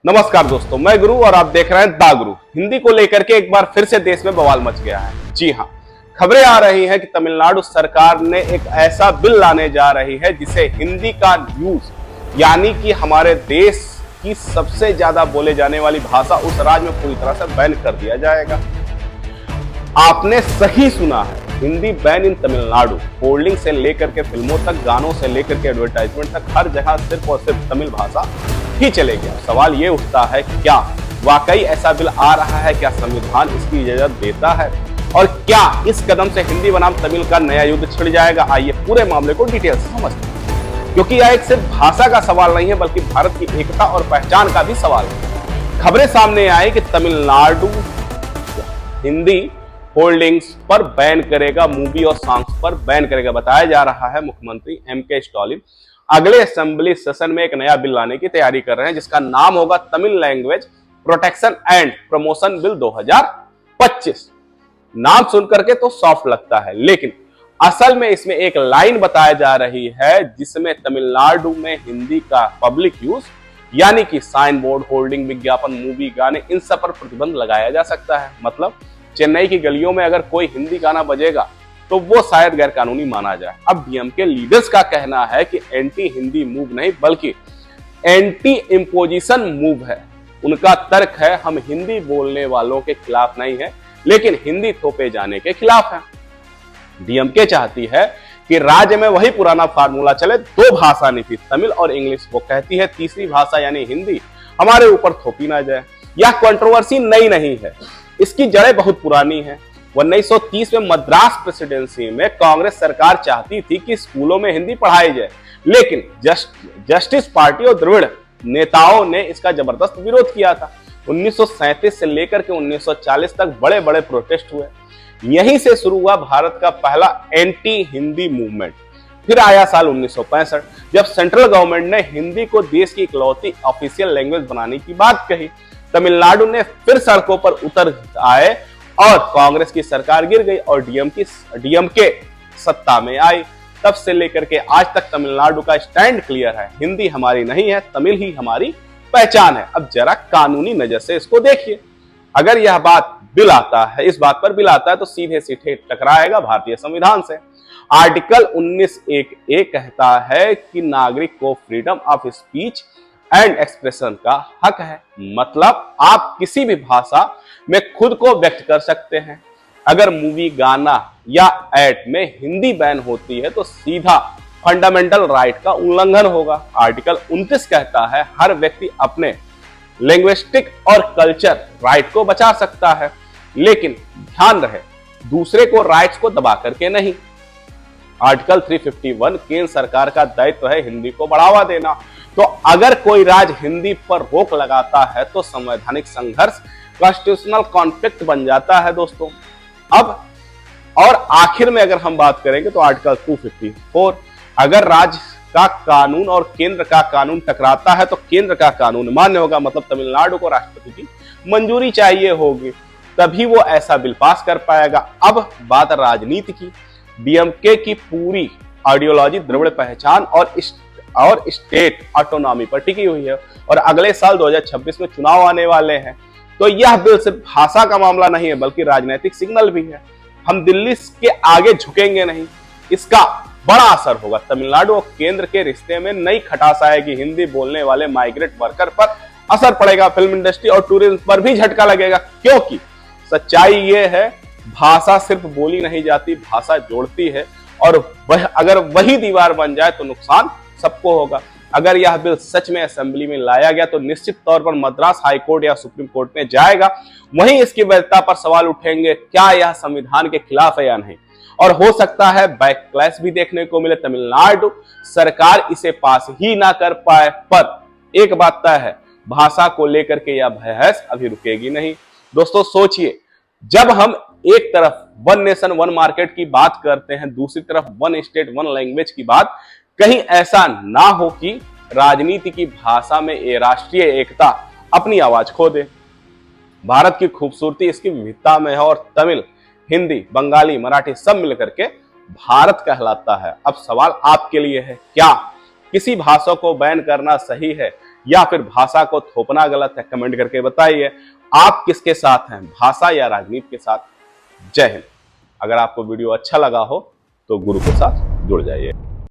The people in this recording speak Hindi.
नमस्कार दोस्तों, मैं गुरु और आप देख रहे हैं दा गुरु। हिंदी को लेकर के एक बार फिर से देश में बवाल मच गया है। जी हाँ, खबरें आ रही हैं कि तमिलनाडु सरकार ने एक ऐसा बिल लाने जा रही है जिसे हिंदी का यूज यानी कि हमारे देश की सबसे ज्यादा बोले जाने वाली भाषा उस राज्य में पूरी तरह से बैन कर दिया जाएगा। आपने सही सुना है, Hindi ban in Tamil Nadu. Holding से लेकर के फिल्मों तक, गानों से लेकर के एडवर्टाइजमेंट तक हर जगह सिर्फ और सिर्फ तमिल भाषा ही चलेगी। सवाल ये उठता है, क्या वाकई ऐसा बिल आ रहा है? क्या संविधान इसकी इजाजत देता है? और क्या इस कदम से हिंदी बनाम तमिल का नया युद्ध छिड़ जाएगा? आइए पूरे मामले को डिटेल से समझते हैं, क्योंकि यह एक सिर्फ भाषा का सवाल नहीं है बल्कि भारत की एकता और पहचान का भी सवाल है। खबरें सामने आई कि तमिलनाडु हिंदी होल्डिंग्स पर बैन करेगा, मूवी और सॉन्ग्स पर बैन करेगा। बताया जा रहा है मुख्यमंत्री एम.के. स्टालिन अगले असेंबली सेशन में एक नया बिल लाने की तैयारी कर रहे हैं जिसका नाम होगा Tamil language protection and promotion bill 2025। नाम सुनकर के तो सॉफ्ट लगता है, लेकिन असल में इसमें एक लाइन बताया जा रही है जिसमें तमिलनाडु में हिंदी का पब्लिक यूज यानी कि साइन बोर्ड, होल्डिंग, विज्ञापन, मूवी, गाने, इन सब पर प्रतिबंध लगाया जा सकता है। मतलब चेन्नई की गलियों में अगर कोई हिंदी गाना बजेगा तो वो शायद गैर कानूनी माना जाए। अब डीएमके लीडर्स का कहना है कि एंटी हिंदी मूव नहीं बल्कि एंटी इम्पोजिशन मूव है। उनका तर्क है, हम हिंदी बोलने वालों के खिलाफ नहीं है लेकिन हिंदी थोपे जाने के खिलाफ है। डीएमके चाहती है कि राज्य में वही पुराना फार्मूला चले, दो भाषा नीति, तमिल और इंग्लिश। वो कहती है तीसरी भाषा यानी हिंदी हमारे ऊपर थोपी ना जाए। यह कंट्रोवर्सी नई नहीं है, इसकी जड़ें बहुत पुरानी हैं। 1930 में मद्रास प्रेसिडेंसी में कांग्रेस सरकार चाहती थी कि स्कूलों में हिंदी पढ़ाई जाए, लेकिन जस्टिस पार्टी और द्रविड़ नेताओं ने इसका जबरदस्त विरोध किया था। 1937 से लेकर के 1940 तक बड़े बड़े प्रोटेस्ट हुए। यहीं से शुरू हुआ भारत का पहला एंटी हिंदी मूवमेंट। फिर आया साल 1965 जब सेंट्रल गवर्नमेंट ने हिंदी को देश की इकलौती ऑफिशियल लैंग्वेज बनाने की बात कही। तमिलनाडु ने फिर सड़कों पर उतर आए और कांग्रेस की सरकार गिर गई और डीएमके सत्ता में आई। तब से लेकर के आज तक तमिलनाडु का स्टैंड क्लियर है, हिंदी हमारी नहीं है, तमिल ही हमारी पहचान है। अब जरा कानूनी नजर से इसको देखिए। अगर यह बात बिल आता है, इस बात पर बिल आता है तो सीधे सीधे टकराएगा भारतीय संविधान से। आर्टिकल 19(1)(a) कहता है कि नागरिक को freedom of speech and expression का हक है। मतलब आप किसी भी भाषा में खुद को व्यक्त कर सकते हैं। अगर मूवी, गाना या एड में हिंदी बैन होती है तो सीधा फंडामेंटल राइट का उल्लंघन होगा। आर्टिकल 29 कहता है हर व्यक्ति अपने लिंग्विस्टिक और कल्चर राइट को बचा सकता है, लेकिन ध्यान रहे दूसरे को राइट्स को दबा करके नहीं। आर्टिकल 351 केंद्र सरकार का दायित्व है हिंदी को बढ़ावा देना। तो अगर कोई राज्य हिंदी पर रोक लगाता है तो संवैधानिक संघर्ष कॉन्स्टिट्यूशनल कॉन्फ्लिक्ट बन जाता है दोस्तों। अब और आखिर में अगर हम बात करेंगे तो आर्टिकल 254, अगर राज्य का कानून और केंद्र का कानून टकराता है तो केंद्र का कानून मान्य होगा। मतलब तमिलनाडु को राष्ट्रपति की मंजूरी चाहिए होगी, तभी वो ऐसा बिल पास कर पाएगा। अब बात राजनीति की। डीएमके की पूरी आइडियोलॉजी द्रविड़ पहचान और स्टेट ऑटोनॉमी पर टिकी हुई है और अगले साल 2026 में चुनाव आने वाले हैं। तो यह बिल सिर्फ भाषा का मामला नहीं है बल्कि राजनीतिक सिग्नल भी है। हम दिल्ली के आगे झुकेंगे नहीं, इसका बड़ा असर होगा। तमिलनाडु और केंद्र के रिश्ते में नई खटास आएगी। हिंदी बोलने वाले माइग्रेट वर्कर पर असर पड़ेगा, फिल्म इंडस्ट्री और टूरिज्म पर भी झटका लगेगा, क्योंकि सच्चाई ये है भाषा सिर्फ बोली नहीं जाती, भाषा जोड़ती है और वह अगर वही दीवार बन जाए तो नुकसान सबको होगा। अगर यह बिल सच में असेंबली में लाया गया तो निश्चित तौर पर मद्रास हाई कोर्ट या सुप्रीम कोर्ट में जाएगा। वहीं इसकी वैधता पर सवाल उठेंगे, क्या यह संविधान के खिलाफ है या नहीं, और हो सकता है बैकक्लैश भी देखने को मिले। तमिलनाडु सरकार इसे पास ही ना कर पाए, पर एक बात तय है, भाषा को लेकर के यह बहस अभी रुकेगी नहीं। दोस्तों सोचिए, जब हम एक तरफ वन नेशन वन मार्केट की बात करते हैं, दूसरी तरफ वन स्टेट वन लैंग्वेज की बात, कहीं ऐसा ना हो कि राजनीति की भाषा में ये राष्ट्रीय एकता अपनी आवाज खो दे। भारत की खूबसूरती इसकी विविधता में है और तमिल, हिंदी, बंगाली, मराठी सब मिलकर के भारत कहलाता है। अब सवाल आपके लिए है, क्या किसी भाषा को बैन करना सही है या फिर भाषा को थोपना गलत है? कमेंट करके बताइए। आप किसके साथ हैं, भाषा या राजनीति के साथ? जय हिंद। अगर आपको वीडियो अच्छा लगा हो तो गुरु के साथ जुड़ जाइए।